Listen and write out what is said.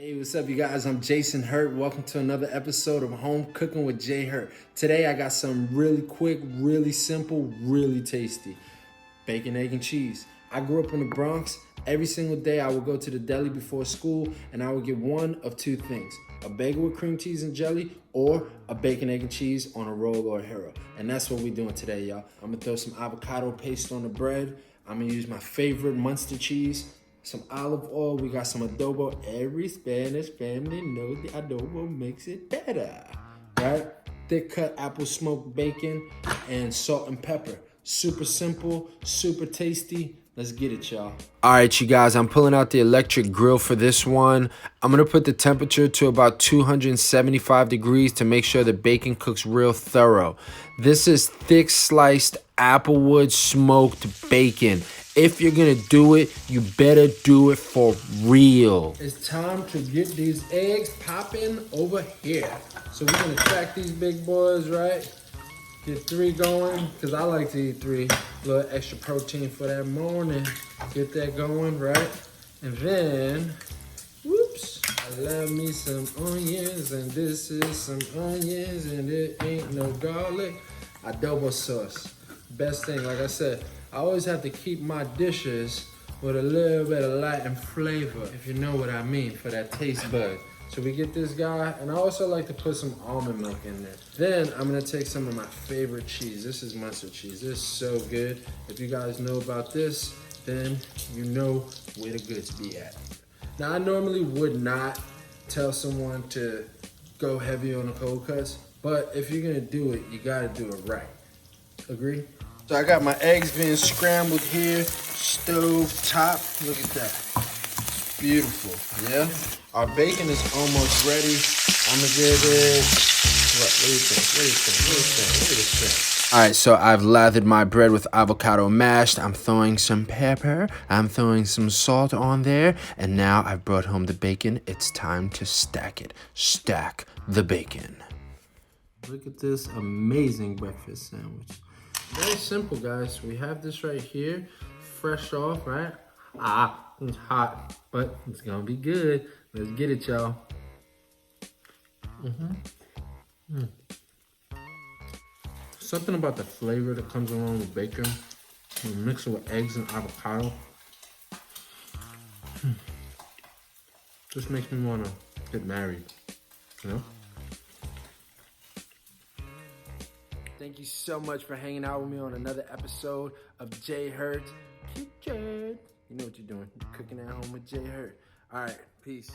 Hey, what's up, you guys? I'm Jason Hurt. Welcome to another episode of Home Cooking with Jay Hurt. Today, I got something really quick, really simple, really tasty. Bacon, egg, and cheese. I grew up in the Bronx. Every single day, I would go to the deli before school, and I would get one of two things. A bagel with cream cheese and jelly, or a bacon, egg, and cheese on a roll or a hero. And that's what we're doing today, y'all. I'm gonna throw some avocado paste on the bread. I'm gonna use my favorite Munster cheese, some olive oil. We got some adobo. Every Spanish family knows the adobo makes it better, right? Thick cut apple smoked bacon and salt and pepper. Super simple, super tasty. Let's get it, y'all. All right, you guys, I'm pulling out the electric grill for this one. I'm gonna put the temperature to about 275 degrees to make sure the bacon cooks real thorough. This is thick sliced applewood smoked bacon. If you're gonna do it, you better do it for real. It's time to get these eggs popping over here. So we're gonna crack these big boys, right? Get 3 going, because I like to eat 3. A little extra protein for that morning. Get that going, right? And then, whoops, I love me some onions, and this is some onions, and it ain't no garlic. Adobo sauce. Best thing, like I said, I always have to keep my dishes with a little bit of light and flavor, if you know what I mean, for that taste bud. So we get this guy, and I also like to put some almond milk in there. Then I'm gonna take some of my favorite cheese. This is Munster cheese. This is so good. If you guys know about this, then you know where the goods be at. Now, I normally would not tell someone to go heavy on the cold cuts, but if you're gonna do it, you gotta do it right. Agree? So I got my eggs being scrambled here, stove top. Look at that. It's beautiful, yeah? Our bacon is almost ready. I'm gonna give it, what do you think? All right, so I've lathered my bread with avocado mashed. I'm throwing some pepper. I'm throwing some salt on there. And now I've brought home the bacon. It's time to stack it. Stack the bacon. Look at this amazing breakfast sandwich. Very simple, guys. We have this right here, fresh off, right? It's hot, but it's gonna be good. Let's get it, y'all. Something about the flavor that comes along with bacon, you mix it with eggs and avocado. Just makes me wanna get married, you know? Thank you so much for hanging out with me on another episode of Jay Hurt Kitchen. You know what you're doing. You're cooking at home with Jay Hurt. All right, peace.